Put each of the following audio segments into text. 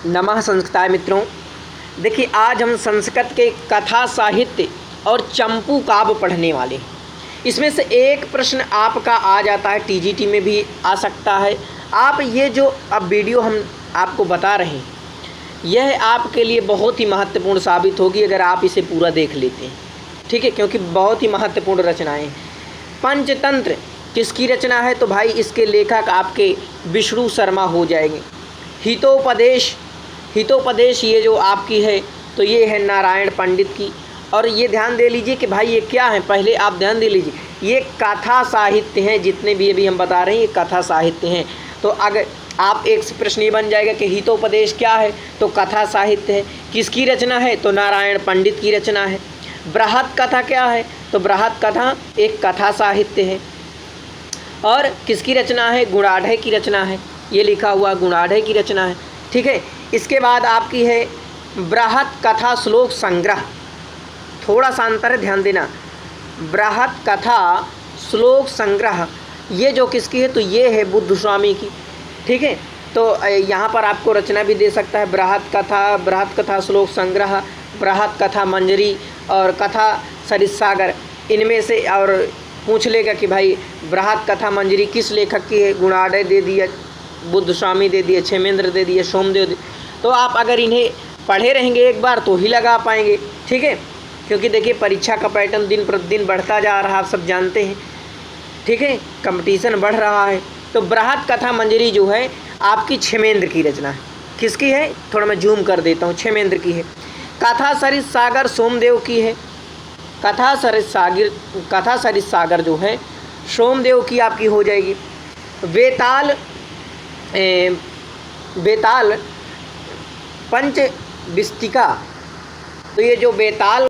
नमः संस्कृताय मित्रों। देखिए, आज हम संस्कृत के कथा साहित्य और चंपू काव्य पढ़ने वाले हैं। इसमें से एक प्रश्न आपका आ जाता है, टीजीटी में भी आ सकता है। आप ये जो अब वीडियो हम आपको बता रहे हैं, यह आपके लिए बहुत ही महत्वपूर्ण साबित होगी अगर आप इसे पूरा देख लेते हैं, ठीक है, क्योंकि बहुत ही महत्वपूर्ण रचनाएं हैं। पंचतंत्र किसकी रचना है? तो भाई इसके लेखक आपके विष्णु शर्मा हो जाएंगे। हितोपदेश ये जो आपकी है तो ये है नारायण पंडित की। और ये ध्यान दे लीजिए कि भाई ये क्या है, पहले आप ध्यान दे लीजिए, ये कथा साहित्य हैं। जितने भी अभी हम बता रहे हैं ये कथा साहित्य हैं। तो अगर आप एक से प्रश्न ये बन जाएगा कि हितोपदेश क्या है, तो कथा साहित्य है। किसकी रचना है? तो नारायण पंडित की रचना है। बृहत कथा क्या है? तो बृहत कथा एक कथा साहित्य है। और किसकी रचना है? गुणाढ़े की रचना है। ये लिखा हुआ गुणाढ़े की रचना है, ठीक है। इसके बाद आपकी है बृहत कथा श्लोक संग्रह। थोड़ा सा अंतर है, ध्यान देना। बृहत कथा श्लोक संग्रह ये जो किसकी है? तो ये है बुद्ध स्वामी की, ठीक है। तो यहाँ पर आपको रचना भी दे सकता है बृहत कथा श्लोक संग्रह, बृहत कथा मंजरी और कथा सरितसागर, इनमें से। और पूछ लेगा कि भाई बृहत कथा मंजरी किस लेखक की है? गुणाढ़े दे दिया, बुद्ध स्वामी दे दिए, क्षेमेंद्र दे दिए, सोमदेव। तो आप अगर इन्हें पढ़े रहेंगे एक बार तो ही लगा पाएंगे, ठीक है। क्योंकि देखिए परीक्षा का पैटर्न दिन प्रतिदिन बढ़ता जा रहा है, आप सब जानते हैं, ठीक है, कंपटीशन बढ़ रहा है। तो बृहत कथा मंजरी जो है आपकी क्षेमेंद्र की रचना है। किसकी है? थोड़ा मैं जूम कर देता हूँ, क्षेमेंद्र की है। कथा सरितसागर सोमदेव की है। कथा सरितसागर जो है सोमदेव की आपकी हो जाएगी। बेताल पंचविस्तिका, तो ये जो बेताल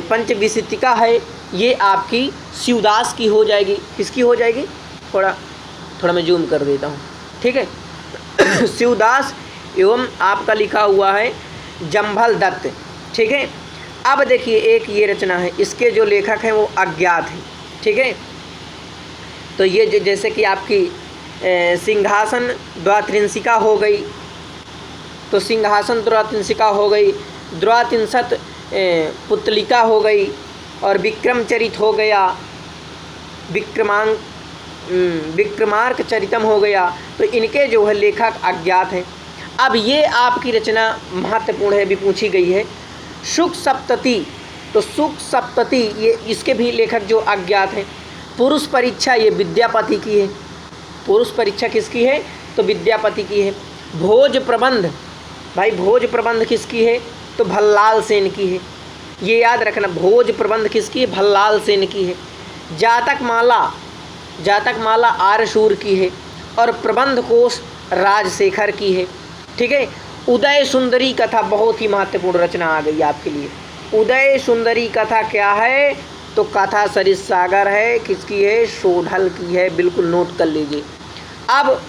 पंचविस्तिका है ये आपकी शिवदास की हो जाएगी। किसकी हो जाएगी? थोड़ा मैं जूम कर देता हूँ, ठीक है। शिवदास एवं आपका लिखा हुआ है जम्भल दत्त, ठीक है। अब देखिए एक ये रचना है, इसके जो लेखक हैं वो अज्ञात हैं, ठीक है। तो ये जैसे कि आपकी सिंहासन द्वात्रिंशिका हो गई, तो सिंहासन द्वात्रिंशिका हो गई, द्वात्रिंशत पुतलिका हो गई, और विक्रमचरित हो गया, विक्रमार्क चरितम हो गया। तो इनके जो है लेखक अज्ञात हैं। अब ये आपकी रचना महत्वपूर्ण है, भी पूछी गई है। शुक सप्तति, तो शुक सप्तति ये इसके भी लेखक जो अज्ञात हैं। पुरुष परीक्षा ये विद्यापति की है। पुरुष परीक्षा किसकी है? तो विद्यापति की है। भोज प्रबंध, भाई भोज प्रबंध किसकी है? तो भल्लाल सेन की है। ये याद रखना, भोज प्रबंध किसकी है? भल्लाल सेन की है। जातक माला आर्यशूर की है। और प्रबंध कोश राजशेखर की है, ठीक है। उदय सुंदरी कथा बहुत ही महत्वपूर्ण रचना आ गई आपके लिए। उदय सुंदरी कथा क्या है? तो कथा सरितसागर है। किसकी है? शोढल की है। बिल्कुल नोट कर लीजिए। अब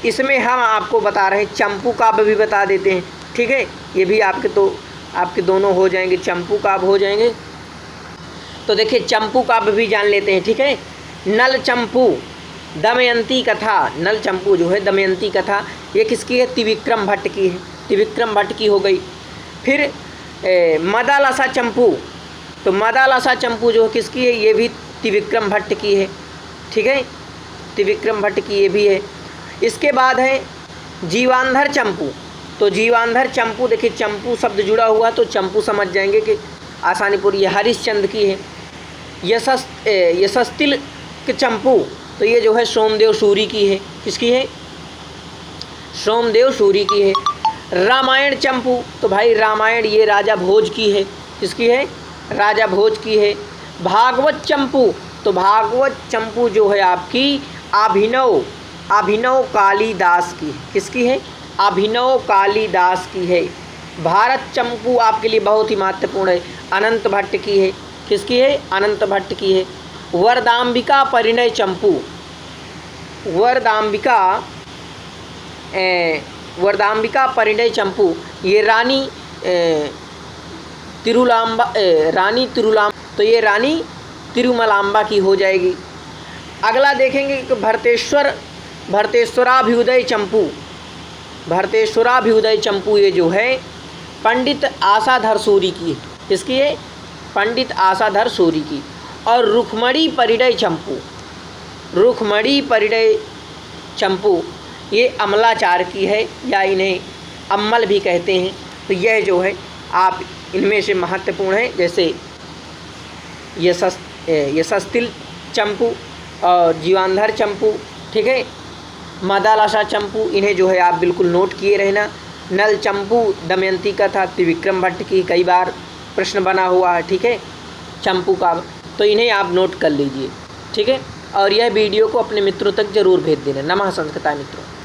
इसमें हम आपको बता रहे हैं, चंपू काव्य भी बता देते हैं, ठीक है। ये भी आपके दोनों हो जाएंगे, चंपू काव्य हो जाएंगे। तो देखिए चंपू काव्य भी जान लेते हैं, ठीक है। नल चंपू दमयंती कथा, नल चंपू जो है दमयंती कथा ये किसकी है? त्रिविक्रम भट्ट की है। त्रिविक्रम भट्ट की हो गई। फिर मदालसा चंपू, तो मदालसा चंपू जो किसकी है? ये भी त्रिविक्रम भट्ट की है, ठीक है। त्रिविक्रम भट्ट की ये भी है। इसके बाद है जीवांधर चंपू, तो जीवांधर चंपू, देखिए चंपू शब्द जुड़ा हुआ तो चंपू समझ जाएंगे कि आसानीपुर, ये हरिश्चंद्र की है। यशस्तिल चंपू, तो ये जो है सोमदेव सूरी की है। किसकी है? सोमदेव सूरी की है। रामायण चंपू, तो भाई रामायण ये राजा भोज की है। किसकी है? राजा भोज की है। भागवत चंपू, तो भागवत चंपू जो है आपकी अभिनव कालिदास की। किसकी है? अभिनव कालिदास की है। भारत चंपू आपके लिए बहुत ही महत्वपूर्ण है, अनंत भट्ट की है। किसकी है? अनंत भट्ट की है। वरदाम्बिका परिणय चंपू, वरदाम्बिका परिणय चंपू ये रानी तिरुलाम्बा, तो ये रानी तिरुमलाम्बा की हो जाएगी। अगला देखेंगे कि भरतेश्वराभ्युदय चंपू, भरतेश्वराभ्युदय चंपू ये जो है पंडित आशाधर सूरी की, किसकी है? पंडित आशाधर सूरी की। और रुक्मणी परिणय चंपू, रुक्मणी परिणय चंपू ये अमलाचार की है या इन्हें अम्मल भी कहते हैं। तो यह जो है आप इनमें से महत्वपूर्ण है, जैसे यशस्तिल चंपू और जीवांधर चंपू, ठीक है, मदालसा चंपू, इन्हें जो है आप बिल्कुल नोट किए रहना। नल चंपू दमयंती का था, त्रिविक्रम भट्ट की कई बार प्रश्न बना हुआ है, ठीक है, चंपू का, तो इन्हें आप नोट कर लीजिए, ठीक है। और यह वीडियो को अपने मित्रों तक जरूर भेज देना। नमः संस्कृताय मित्रों।